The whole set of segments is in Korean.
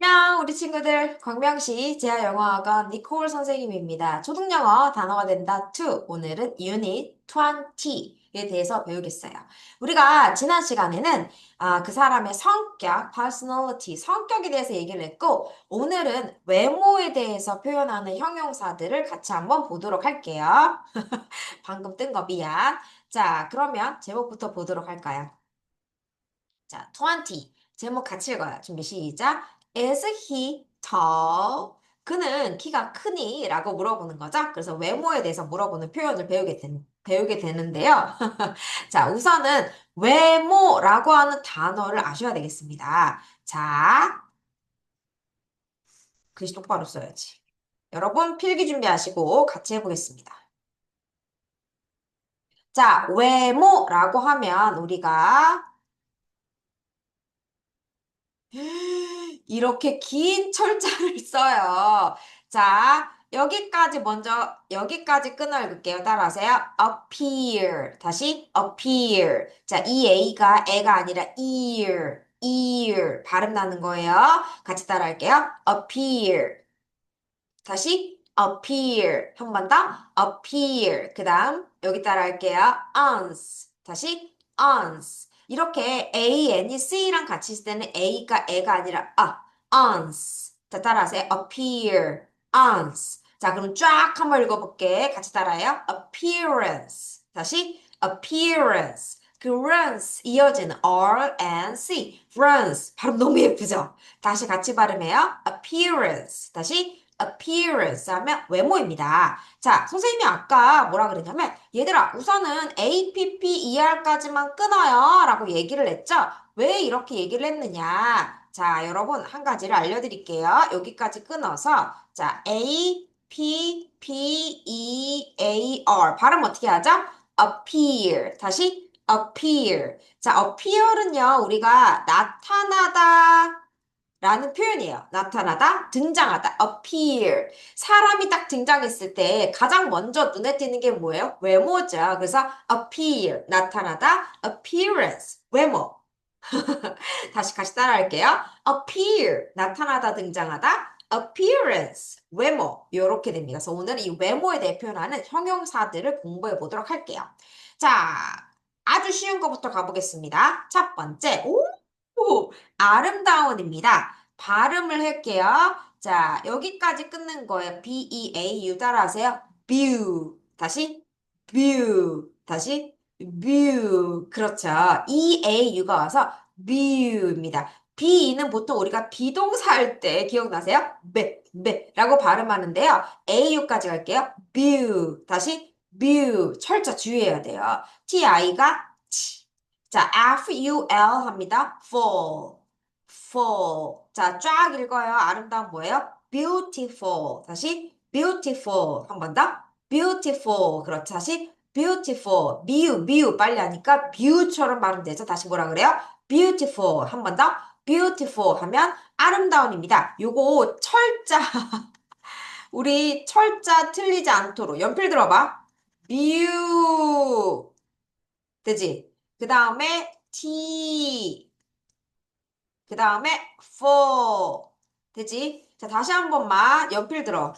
안녕, 우리 친구들. 광명시 재하영어학원 니콜 선생님입니다. 초등영어 단어가 된다 2. 오늘은 유닛 20에 대해서 배우겠어요. 우리가 지난 시간에는 그 사람의 성격, personality, 성격에 대해서 얘기를 했고, 오늘은 외모에 대해서 표현하는 형용사들을 같이 한번 보도록 할게요. 방금 뜬 거 미안. 자, 그러면 제목부터 보도록 할까요? 자, 20. 제목 같이 읽어요. 준비 시작. Is he tall? 그는 키가 크니? 라고 물어보는 거죠. 그래서 외모에 대해서 물어보는 표현을 배우게 되는데요. 자, 우선은 외모라고 하는 단어를 아셔야 되겠습니다. 자, 글씨 똑바로 써야지. 여러분, 필기 준비하시고 같이 해보겠습니다. 자, 외모라고 하면 우리가 이렇게 긴 철자를 써요. 자, 여기까지 끊어 읽을게요. 따라하세요. appear. 다시 appear. 자, 이 애가 아니라 ear. 발음 나는 거예요. 같이 따라할게요. appear. 다시 appear. 한 번 더. appear. 그 다음, 여기 따라할게요. ons. 다시 ons. 이렇게 A, N이 C랑 같이 있을 때는 A가 애가 아니라 ons. 자, 따라하세요. appear, ons. 자, 그럼 쫙 한번 읽어볼게. 같이 따라해요. appearance. 다시 appearance. 그 runs 이어지는 R and C. runs. 발음 너무 예쁘죠? 다시 같이 발음해요. appearance. 다시 appearance 하면 외모입니다. 자, 선생님이 아까 뭐라 그랬냐면 얘들아, 우선은 APPER까지만 끊어요 라고 얘기를 했죠? 왜 이렇게 얘기를 했느냐? 자, 여러분, 한 가지를 알려드릴게요. 여기까지 끊어서, 자, APPEAR. 발음 어떻게 하죠? appear. 다시, appear. 자, appear은요, 우리가 나타나다, 라는 표현이에요. 나타나다, 등장하다, appear. 사람이 딱 등장했을 때 가장 먼저 눈에 띄는 게 뭐예요? 외모죠. 그래서 appear, 나타나다, appearance, 외모. 다시 같이 따라할게요. appear, 나타나다, 등장하다, appearance, 외모. 이렇게 됩니다. 그래서 오늘 이 외모에 대해 표현하는 형용사들을 공부해 보도록 할게요. 자, 아주 쉬운 것부터 가보겠습니다. 첫 번째, 아름다운입니다. 발음을 할게요. 자, 여기까지 끊는 거예요. B-E-A-U 따라하세요. view. 다시 view. 다시 view. 그렇죠. E-A-U가 와서 view입니다. B는 보통 우리가 비동사 할 때 기억나세요? 라고 발음하는데요. AU까지 갈게요. view. 다시 view. 철자 주의해야 돼요. TI가 자, FUL 합니다. fall. 자, 쫙 읽어요. 아름다운 뭐예요? beautiful. 다시 beautiful. 한 번 더. beautiful. 그렇죠. 다시 beautiful. 미우 빨리 하니까 뷰처럼 발음되죠. 다시 뭐라 그래요? beautiful. 한 번 더. beautiful 하면 아름다운입니다. 요거 철자 우리 철자 틀리지 않도록 연필 들어봐. view. 되지? 그 다음에 T, 그 다음에 for. 되지? 자, 다시 한 번만 연필 들어.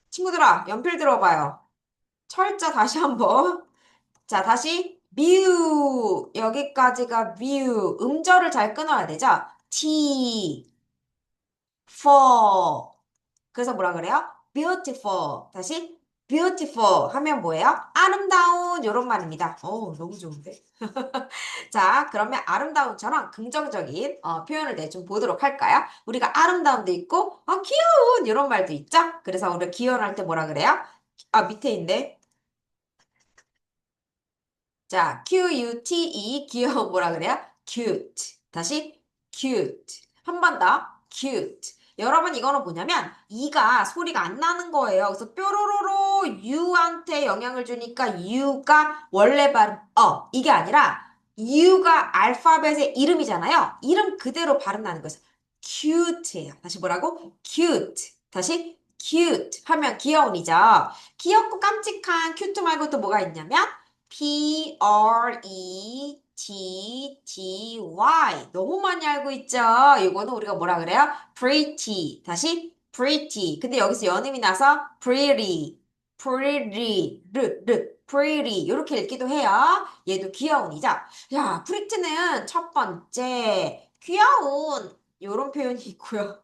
친구들아, 연필 들어봐요. 철자 다시 한 번. 자, 다시 view. 여기까지가 view. 음절을 잘 끊어야 되죠? T, for. 그래서 뭐라 그래요? beautiful. 다시 beautiful 하면 뭐예요? 아름다운 이런 말입니다. 너무 좋은데? 자, 그러면 아름다운처럼 긍정적인 표현을 좀 보도록 할까요? 우리가 아름다운도 있고, 귀여운 이런 말도 있죠? 그래서 우리가 귀여운 할 때 뭐라 그래요? 밑에 있네. 자, cute, 귀여운 뭐라 그래요? cute. 다시 cute. 한 번 더. cute. 여러분 이거는 뭐냐면 이가 소리가 안 나는 거예요. 그래서 뾰로로로 유한테 영향을 주니까 유가 원래 발음 이게 아니라 유가 알파벳의 이름이잖아요. 이름 그대로 발음 나는 거예요. cute예요. 다시 뭐라고? cute. 다시 cute 하면 귀여운이죠. 귀엽고 깜찍한 큐트 말고 또 뭐가 있냐면 Pretty. Y. 너무 많이 알고 있죠? 이거는 우리가 뭐라 그래요? pretty. 다시 pretty. 근데 여기서 연음이 나서 pretty. 이렇게 읽기도 해요. 얘도 귀여운이죠? 야, pretty는 첫 번째 귀여운 요런 표현이 있고요.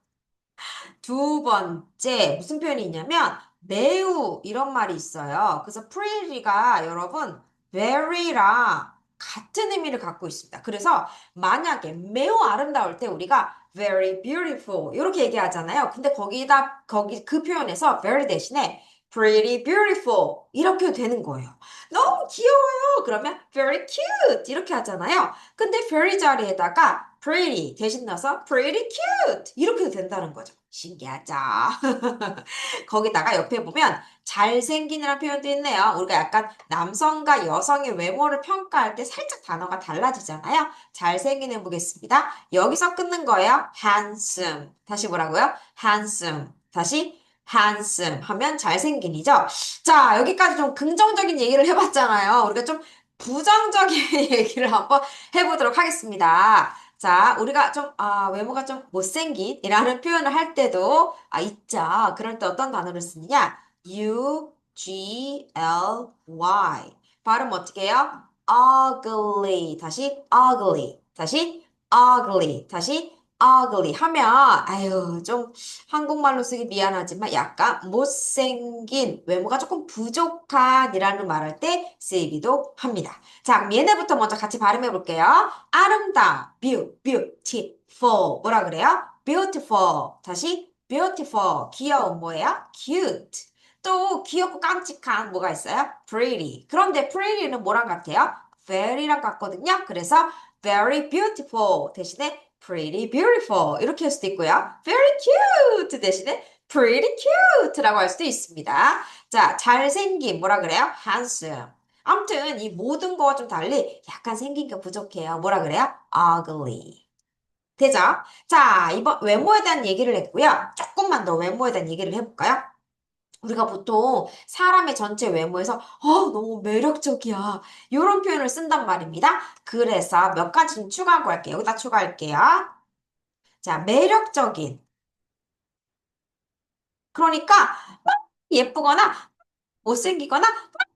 두 번째, 무슨 표현이 있냐면, 매우 이런 말이 있어요. 그래서 pretty가 여러분, very랑 같은 의미를 갖고 있습니다. 그래서 만약에 매우 아름다울 때 우리가 very beautiful 이렇게 얘기하잖아요. 근데 거기 그 표현에서 very 대신에 pretty beautiful 이렇게 되는 거예요. 너무 귀여워요. 그러면 very cute 이렇게 하잖아요. 근데 very 자리에다가 pretty 대신 넣어서 pretty cute 이렇게 된다는 거죠. 신기하죠? 거기다가 옆에 보면 잘생긴이라는 표현도 있네요. 우리가 약간 남성과 여성의 외모를 평가할 때 살짝 단어가 달라지잖아요. 잘생긴 해보겠습니다. 여기서 끊는 거예요. handsome. 다시 뭐라고요? handsome. 다시 handsome 하면 잘생긴이죠. 자, 여기까지 좀 긍정적인 얘기를 해봤잖아요. 우리가 좀 부정적인 얘기를 한번 해보도록 하겠습니다. 자, 우리가 좀, 외모가 좀 못생긴이라는 표현을 할 때도, 있죠. 그럴 때 어떤 단어를 쓰느냐? ugly. 발음 어떻게 해요? ugly. 다시 ugly. 다시 ugly. 다시 ugly 하면, 아유, 좀 한국말로 쓰기 미안하지만 약간 못생긴, 외모가 조금 부족한이라는 말할 때 쓰이기도 합니다. 자, 그럼 얘네부터 먼저 같이 발음해 볼게요. 아름다운, beautiful. 뭐라 그래요? beautiful. 다시 beautiful. 귀여운 뭐예요? cute. 또 귀엽고 깜찍한 뭐가 있어요? pretty. 그런데 pretty는 뭐랑 같아요? very랑 같거든요. 그래서 very beautiful 대신에 pretty beautiful 이렇게 할 수도 있고요. very cute 대신에 pretty cute라고 할 수도 있습니다. 자, 잘생김 뭐라 그래요? handsome. 아무튼 이 모든 거와 좀 달리 약간 생긴 게 부족해요. 뭐라 그래요? ugly. 되죠? 자, 이번 외모에 대한 얘기를 했고요. 조금만 더 외모에 대한 얘기를 해볼까요? 우리가 보통 사람의 전체 외모에서 너무 매력적이야. 이런 표현을 쓴단 말입니다. 그래서 몇 가지 좀 추가하고 할게요. 여기다 추가할게요. 자, 매력적인. 그러니까 예쁘거나 못생기거나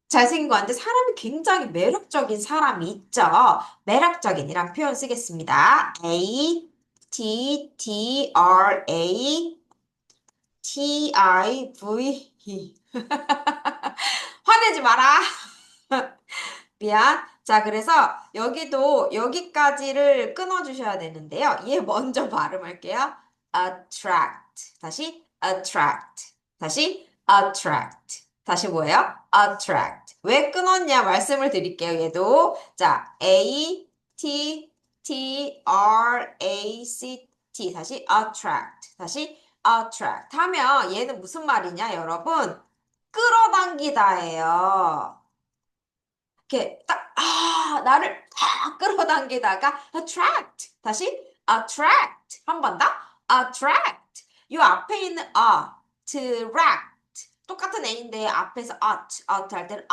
잘생긴 거 같은데 사람이 굉장히 매력적인 사람이 있죠. 매력적인이란 표현 쓰겠습니다. ATTRATIVE. 화내지 마라. 미안. 자, 그래서 여기도 여기까지를 끊어주셔야 되는데요. 얘 먼저 발음할게요. attract. 다시 attract. 다시 attract. 다시 뭐예요? attract. 왜 끊었냐 말씀을 드릴게요. 얘도. 자, ATTRACT. 다시 attract. 다시 attract. 하면 얘는 무슨 말이냐, 여러분? 끌어당기다예요. 이렇게 딱, 나를 딱 끌어당기다가 attract. 다시 attract. 한 번 더. attract. 이 앞에 있는 attract. 똑같은 A인데 앞에서 at 할 때는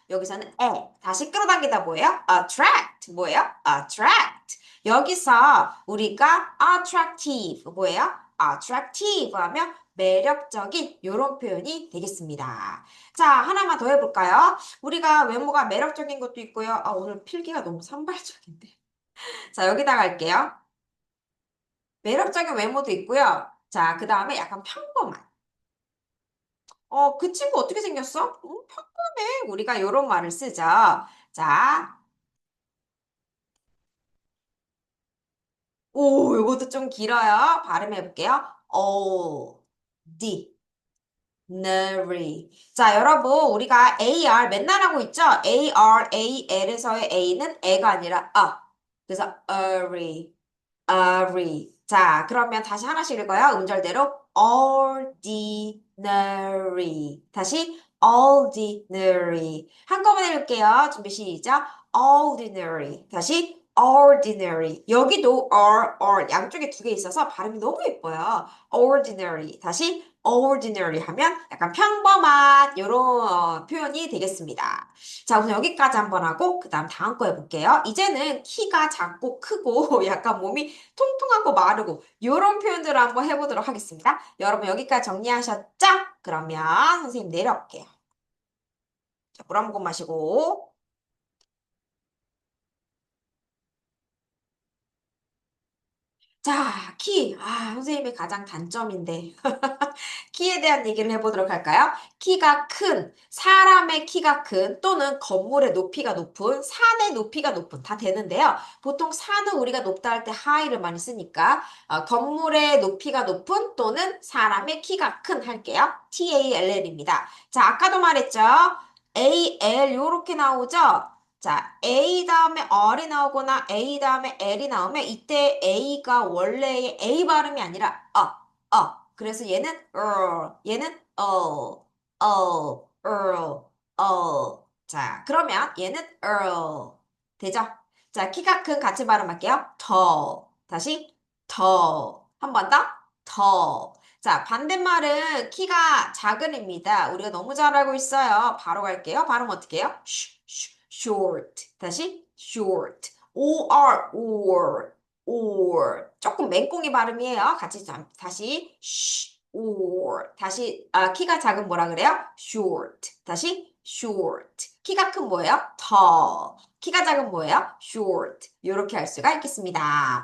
여기서는 에. 다시 끌어당기다 뭐예요? attract. 뭐예요? attract. 여기서 우리가 attractive 뭐예요? attractive 하면 매력적인 이런 표현이 되겠습니다. 자, 하나만 더 해볼까요? 우리가 외모가 매력적인 것도 있고요. 오늘 필기가 너무 산발적인데. 자, 여기다 갈게요. 매력적인 외모도 있고요. 자, 그 다음에 약간 평범한. 그 친구 어떻게 생겼어? 평범해. 우리가 이런 말을 쓰죠. 자, 이것도 좀 길어요. 발음해볼게요. ordinary. 자, 여러분, 우리가 AR 맨날 하고 있죠? ARAL에서의 A는 애가 아니라 그래서 early. 자, 그러면 다시 하나씩 읽어요. 음절대로 ordinary. 다시 ordinary. 한꺼번에 읽을게요. 준비 시작. ordinary. 다시 ordinary. 여기도 R 양쪽에 두 개 있어서 발음이 너무 예뻐요. ordinary. 다시 ordinary 하면 약간 평범한 이런 표현이 되겠습니다. 자, 우선 여기까지 한번 하고 그다음 다음 거 해볼게요. 이제는 키가 작고 크고 약간 몸이 통통하고 마르고 이런 표현들을 한번 해보도록 하겠습니다. 여러분 여기까지 정리하셨죠? 그러면 선생님 내려올게요. 자, 물 한 모금 마시고. 자, 키. 아, 선생님의 가장 단점인데. 키에 대한 얘기를 해보도록 할까요? 키가 큰, 사람의 키가 큰, 또는 건물의 높이가 높은, 산의 높이가 높은, 다 되는데요. 보통 산은 우리가 높다 할 때 high를 많이 쓰니까, 건물의 높이가 높은, 또는 사람의 키가 큰 할게요. TALL입니다. 자, 아까도 말했죠? AL, 요렇게 나오죠? 자, A 다음에 R이 나오거나 A 다음에 L이 나오면 이때 A가 원래의 A 발음이 아니라 그래서 얘는 얘는 자, 그러면 얘는 되죠? 자, 키가 큰 같이 발음할게요. 다시 한 번 더. 자, 반대말은 키가 작은입니다. 우리가 너무 잘 알고 있어요. 바로 갈게요. 발음 어떻게 해요? short. 다시 short. or. 조금 맹꽁이 발음이에요. 같이 다시 다시 키가 작은 뭐라 그래요? short. 다시 short. 키가 큰 뭐예요? tall. 키가 작은 뭐예요? short. 이렇게 할 수가 있겠습니다.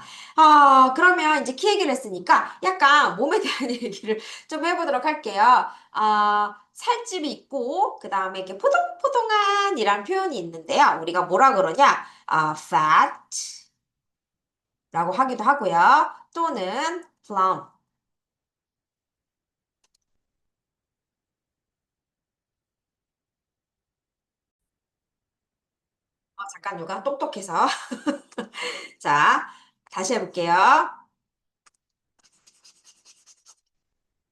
그러면 이제 키 얘기를 했으니까 약간 몸에 대한 얘기를 좀 해보도록 할게요. 살집이 있고, 그 다음에 이렇게 포동포동한 이란 표현이 있는데요. 우리가 뭐라 그러냐? fat 라고 하기도 하고요. 또는 plump. 잠깐 누가 똑똑해서. 자, 다시 해볼게요.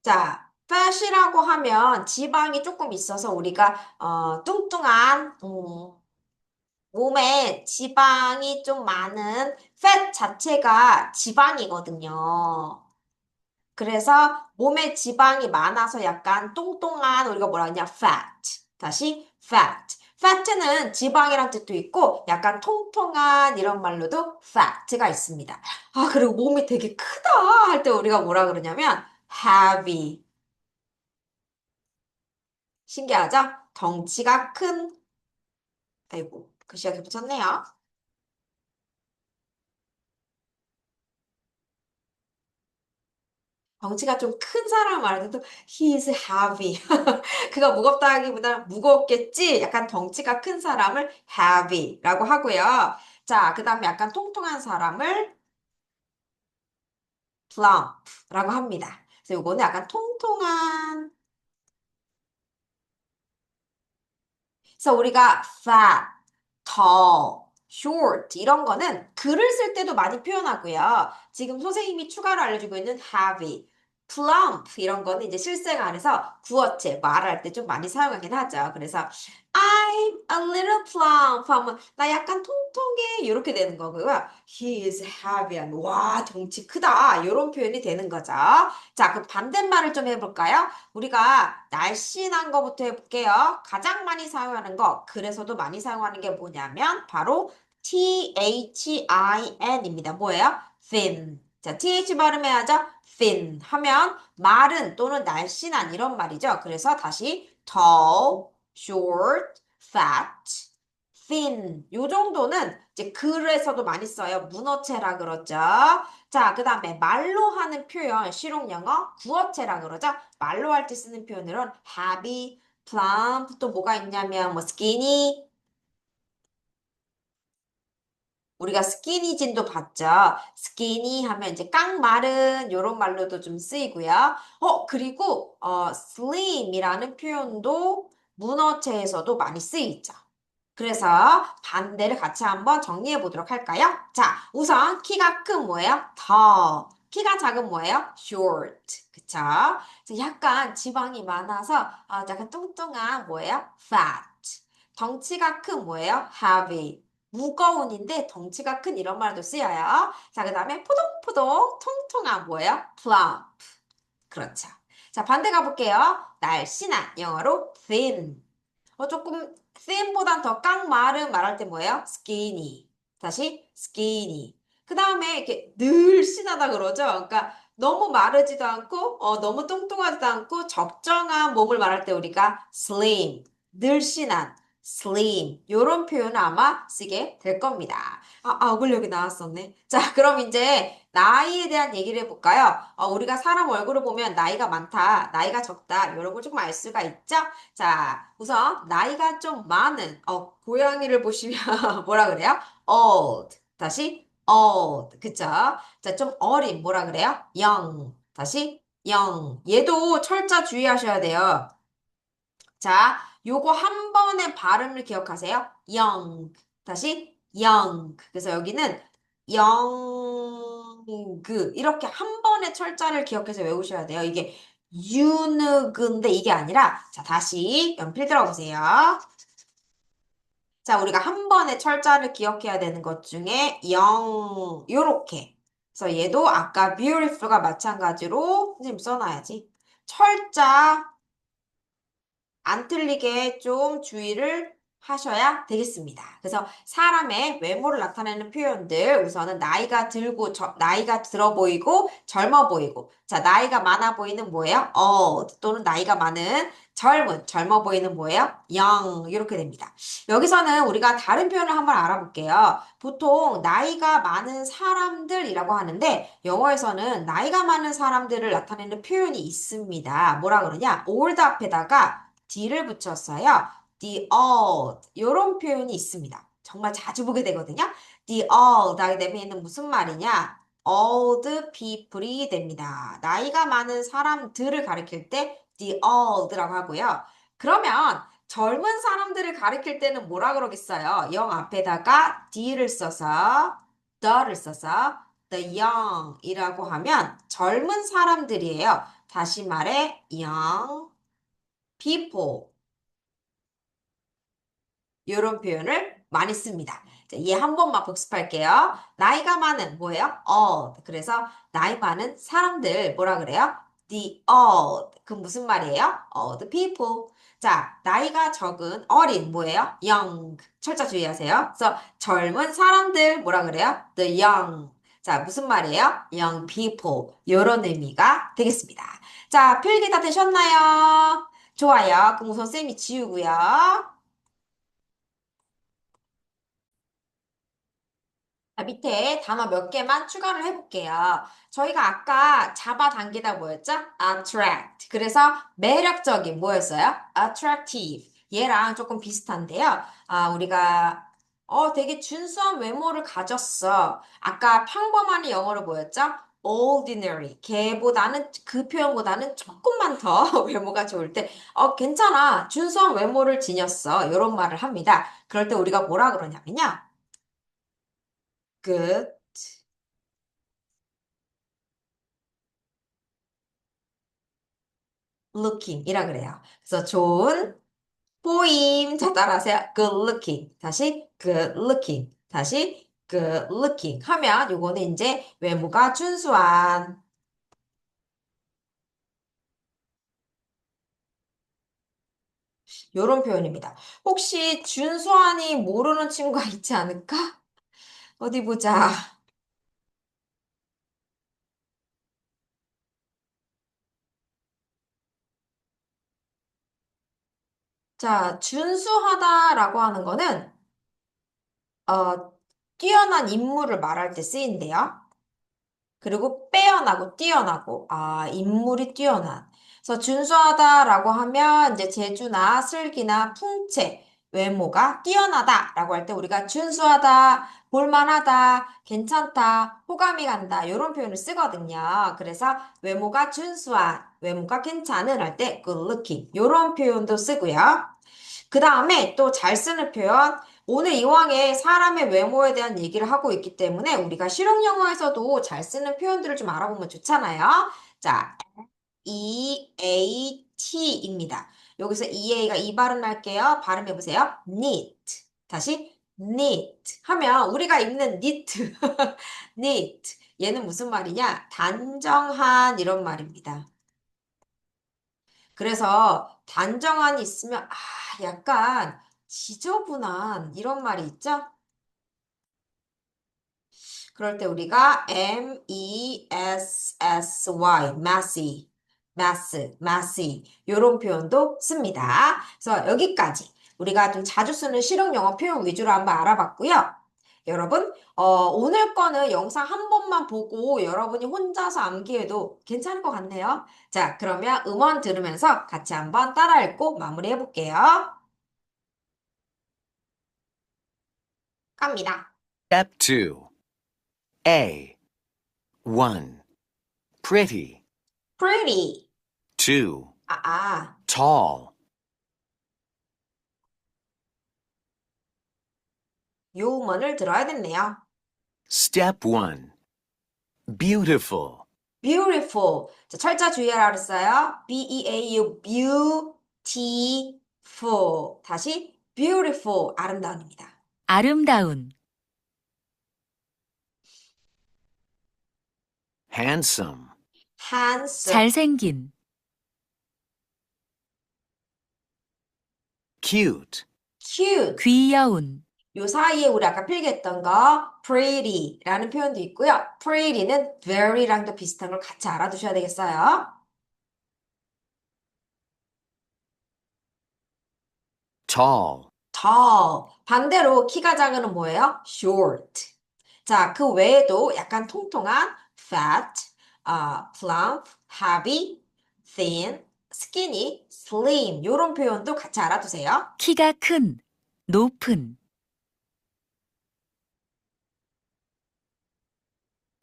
자, fat이라고 하면 지방이 조금 있어서 우리가 뚱뚱한 몸에 지방이 좀 많은 fat 자체가 지방이거든요. 그래서 몸에 지방이 많아서 약간 똥똥한 우리가 뭐라 하냐 fat. 다시 fat. fat는 지방이란 뜻도 있고 약간 통통한 이런 말로도 fat가 있습니다. 그리고 몸이 되게 크다 할 때 우리가 뭐라 그러냐면 heavy. 신기하죠? 덩치가 큰, 아이고, 글씨가 붙였네요. 덩치가 좀 큰 사람 말할 때도 he is heavy. 그가 무겁다기보다 무겁겠지? 약간 덩치가 큰 사람을 heavy라고 하고요. 자, 그 다음에 약간 통통한 사람을 plump라고 합니다. 그래서 이거는 약간 통통한 그래서 우리가 fat, tall, short 이런 거는 글을 쓸 때도 많이 표현하고요. 지금 선생님이 추가로 알려주고 있는 heavy, plump 이런 거는 이제 실생활에서 구어체 말할 때 좀 많이 사용하긴 하죠. 그래서 I'm a little plump 하면 나 약간 통통해 이렇게 되는 거고요. He is heavy 하면 와 덩치 크다 이런 표현이 되는 거죠. 자, 그럼 반대말을 좀 해볼까요? 우리가 날씬한 거부터 해볼게요. 가장 많이 사용하는 거, 그래서도 많이 사용하는 게 뭐냐면 바로 thin입니다. 뭐예요? thin. 자, th 발음해야죠. thin 하면 마른 또는 날씬한 이런 말이죠. 그래서 다시 tall, short, fat, thin. 요 정도는 이제 글에서도 많이 써요. 문어체라 그러죠. 자, 그 다음에 말로 하는 표현, 실용영어, 구어체라 그러죠. 말로 할 때 쓰는 표현으로는 happy, plump, 또 뭐가 있냐면 뭐 skinny, 우리가 스키니진도 봤죠. 스키니 하면 이제 깡마른 요런 말로도 좀 쓰이고요. 그리고 slim이라는 표현도 문어체에서도 많이 쓰이죠. 그래서 반대를 같이 한번 정리해 보도록 할까요? 자, 우선 키가 큰 뭐예요? tall. 키가 작은 뭐예요? short. 그쵸? 그래서 약간 지방이 많아서 약간 뚱뚱한 뭐예요? fat. 덩치가 큰 뭐예요? heavy. 무거운인데 덩치가 큰 이런 말도 쓰여요. 자, 그 다음에 포동포동 통통한 뭐예요? plump. 그렇죠. 자, 반대 가볼게요. 날씬한 영어로 thin. 조금 thin보단 더 깡마른 말할 때 뭐예요? skinny. 다시 skinny. 그 다음에 이렇게 늘씬하다 그러죠. 그러니까 너무 마르지도 않고 너무 뚱뚱하지도 않고 적정한 몸을 말할 때 우리가 slim, 늘씬한, slim 요런 표현을 아마 쓰게 될 겁니다. 어글력이 나왔었네. 자, 그럼 이제 나이에 대한 얘기를 해볼까요? 우리가 사람 얼굴을 보면 나이가 많다, 나이가 적다 이런 걸 조금 알 수가 있죠? 자, 우선 나이가 좀 많은 고양이를 보시면 뭐라 그래요? old. 다시 old. 그쵸? 자, 좀 어린 뭐라 그래요? young. 다시 young. 얘도 철자 주의하셔야 돼요. 자, 요거 한 번의 발음을 기억하세요. young. 다시 young. 그래서 여기는 young 이렇게 한 번의 철자를 기억해서 외우셔야 돼요. 이게 유느그인데 이게 아니라 자, 다시 연필 들어보세요. 자, 우리가 한 번의 철자를 기억해야 되는 것 중에 영 요렇게. 그래서 얘도 아까 beautiful과 마찬가지로 선생님 써놔야지. 철자 안 틀리게 좀 주의를 하셔야 되겠습니다. 그래서 사람의 외모를 나타내는 표현들 우선은 나이가 들고 나이가 들어 보이고 젊어 보이고 자 나이가 많아 보이는 뭐예요? 또는 나이가 많은 젊어 보이는 뭐예요? young 이렇게 됩니다. 여기서는 우리가 다른 표현을 한번 알아볼게요. 보통 나이가 많은 사람들이라고 하는데 영어에서는 나이가 많은 사람들을 나타내는 표현이 있습니다. 뭐라 그러냐? old 앞에다가 D를 붙였어요. The old 이런 표현이 있습니다. 정말 자주 보게 되거든요. The old 하게 되면 얘는 무슨 말이냐? old people이 됩니다. 나이가 많은 사람들을 가리킬 때 the old라고 하고요. 그러면 젊은 사람들을 가리킬 때는 뭐라 그러겠어요? 영 앞에다가 D를 써서 the를 써서 the young이라고 하면 젊은 사람들이에요. 다시 말해 young people 이런 표현을 많이 씁니다. 얘 한 번만 복습할게요. 나이가 많은 뭐예요? old. 그래서 나이 많은 사람들 뭐라 그래요? The old. 그 무슨 말이에요? old people. 자, 나이가 적은 어린 뭐예요? young. 철자 주의하세요. 그래서 젊은 사람들 뭐라 그래요? The young. 자, 무슨 말이에요? young people. 이런 의미가 되겠습니다. 자, 필기 다 되셨나요? 좋아요. 그럼 우선 쌤이 지우고요. 자, 밑에 단어 몇 개만 추가를 해볼게요. 저희가 아까 잡아당기다 뭐였죠? attract. 그래서 매력적인 뭐였어요? attractive. 얘랑 조금 비슷한데요. 우리가 되게 준수한 외모를 가졌어. 아까 평범한이 영어로 뭐였죠? ordinary. 걔보다는 그 표현보다는 조금만 더 외모가 좋을 때, 괜찮아. 준수한 외모를 지녔어. 이런 말을 합니다. 그럴 때 우리가 뭐라 그러냐면요. good looking이라 그래요. 그래서 좋은 보임. 자, 따라하세요. good looking. 다시 good looking. 다시 good looking 하면 요거는 이제 외모가 준수한 요런 표현입니다. 혹시 준수한이 모르는 친구가 있지 않을까? 어디 보자. 자, 준수하다라고 하는 거는 어, 뛰어난 인물을 말할 때 쓰인대요. 그리고 빼어나고 뛰어나고 인물이 뛰어난. 그래서 준수하다라고 하면 이제 재주나 슬기나 풍채, 외모가 뛰어나다라고 할 때 우리가 준수하다, 볼만하다, 괜찮다, 호감이 간다 이런 표현을 쓰거든요. 그래서 외모가 준수한, 외모가 괜찮은 할 때 good looking 이런 표현도 쓰고요. 그 다음에 또 잘 쓰는 표현. 오늘 이왕에 사람의 외모에 대한 얘기를 하고 있기 때문에 우리가 실용 영어에서도 잘 쓰는 표현들을 좀 알아보면 좋잖아요. 자, EAT입니다. 여기서 EA가 이 발음 할게요. 발음해 보세요. neat. 다시 neat 하면 우리가 입는 니트. neat. 얘는 무슨 말이냐? 단정한 이런 말입니다. 그래서 단정한이 있으면, 약간 지저분한 이런 말이 있죠? 그럴 때 우리가 messy, messy 이런 표현도 씁니다. 그래서 여기까지 우리가 좀 자주 쓰는 실용 영어 표현 위주로 한번 알아봤고요. 여러분, 오늘 거는 영상 한 번만 보고 여러분이 혼자서 암기해도 괜찮을 것 같네요. 자, 그러면 음원 들으면서 같이 한번 따라 읽고 마무리해 볼게요. 갑니다. Step 2. A. 1. Pretty. Pretty. 2. 아. Tall. 요 음원을 들어야겠네요. Step 1. Beautiful. beautiful. 자, 철자 주의하라 그랬어요. B-E-A-U, beautiful. 다시 beautiful, 아름다운입니다. 아름다운, Handsome. handsome, 잘생긴, Cute. cute. 귀여운, 요 사이에 우리 아까 필기했던 거 pretty라는 표현도 있고요. pretty는 very랑도 비슷한 걸 같이 알아두셔야 되겠어요. Tall. tall. 반대로 키가 작은은 뭐예요? short. 자, 그 외에도 약간 통통한 fat, plump, heavy, thin, skinny, slim 이런 표현도 같이 알아두세요. 키가 큰, 높은,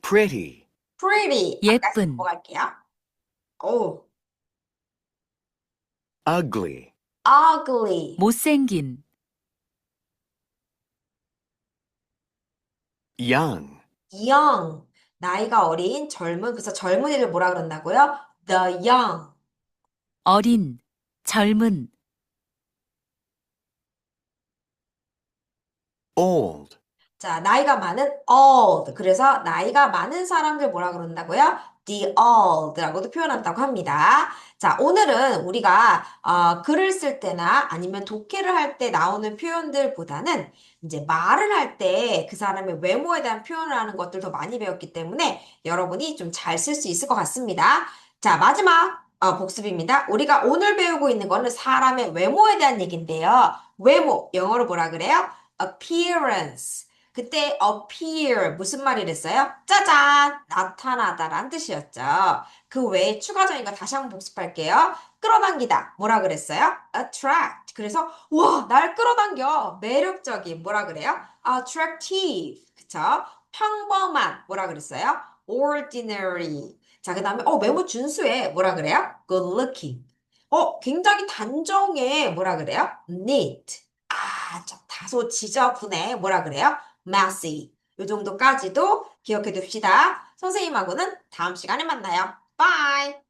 Pretty. pretty. 아까 예쁜, 넘어갈게요. 오, Ugly. ugly. 못생긴, Young. young. 나이가 어린, 젊은. 그래서 젊은이를 뭐라 그런다고요? The young. 어린, 젊은, Old. 자, 나이가 많은 old. 그래서 나이가 많은 사람들 뭐라 그런다고요? The old라고도 표현한다고 합니다. 자, 오늘은 우리가 글을 쓸 때나 아니면 독해를 할 때 나오는 표현들보다는 이제 말을 할 때 그 사람의 외모에 대한 표현을 하는 것들 더 많이 배웠기 때문에 여러분이 좀 잘 쓸 수 있을 것 같습니다. 자, 마지막 복습입니다. 우리가 오늘 배우고 있는 거는 사람의 외모에 대한 얘기인데요. 외모, 영어로 뭐라 그래요? appearance. 그때 appear 무슨 말이랬어요? 짜잔! 나타나다란 뜻이었죠. 그 외에 추가적인 거 다시 한번 복습할게요. 끌어당기다. 뭐라 그랬어요? attract. 그래서 와, 날 끌어당겨. 매력적인. 뭐라 그래요? attractive. 그쵸? 평범한. 뭐라 그랬어요? ordinary. 자, 그 다음에 외모 준수해. 뭐라 그래요? good looking. 굉장히 단정해. 뭐라 그래요? neat. 좀 다소 지저분해. 뭐라 그래요? messy. 요 정도까지도 기억해 둡시다. 선생님하고는 다음 시간에 만나요. Bye!